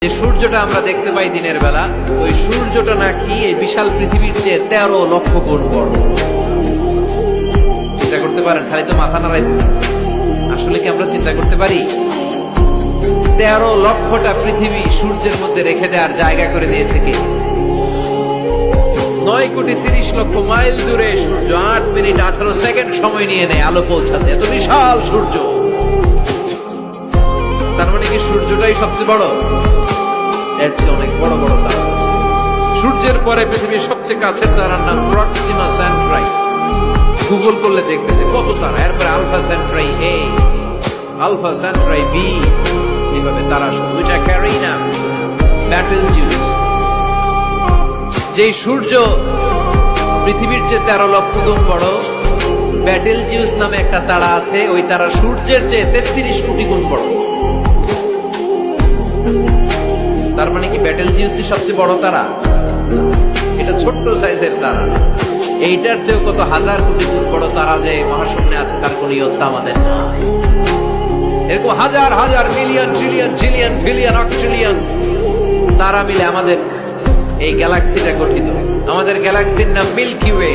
যে সূর্যটা আমরা দেখতে পাই দিনের বেলা, ওই সূর্যটা নাকি এই বিশাল পৃথিবীর চেয়ে 13 লক্ষ গুণ বড়। চিন্তা করতে পারেন? খালি তো মাথা নাড়াইতেছে। আসলে কি আমরা চিন্তা করতে পারি? 13 লক্ষটা পৃথিবী সূর্যের মধ্যে রেখে দেওয়ার জায়গা করে দিয়েছে কে? 9 কোটি 30 লক্ষ মাইল দূরে সূর্য 8 মিনিট 18 সেকেন্ড সময় নিয়ে নেয় আলো পৌঁছাতে। এত বিশাল সূর্য। তার মানে কি সূর্যটাই সবচেয়ে বড়? এর চেয়ে অনেক বড় বড় তারা আছে। সূর্যের পরে পৃথিবীর সবচেয়ে কাছের তারার নাম প্রক্সিমা সেন্ট্রাই। গুগল করলে দেখবে যে কত তারা। এরপরে আলফা সেন্ট্রাই এ, আলফা সেন্ট্রাই বি, এইভাবে তারা দুইটা ক্যারিনা, ব্যাটেলজিউস। যেই সূর্য পৃথিবীর চেয়ে 13 লক্ষ গুণ বড়, ব্যাটেলজিউস নামে একটা তারা আছে। ওই তারা সূর্যের চেয়ে 33 কোটি গুণ বড়। তার মানে কি ব্যাটেলজিউসই সবচেয়ে বড় তারা? এটা ছোট্ট সাইজের তারা। এইটার চেয়েও কত হাজার কোটি গুণ বড় তারা যে মহাশূন্যে আছে, তার কোন ইয়ত্তা আমাদের নাই। এরকম হাজার হাজার million trillion zillion billion octillion তারা মিলে আমাদের এই গ্যালাক্সিটা গঠিত। আমাদের গ্যালাক্সির নাম মিল্কি ওয়ে।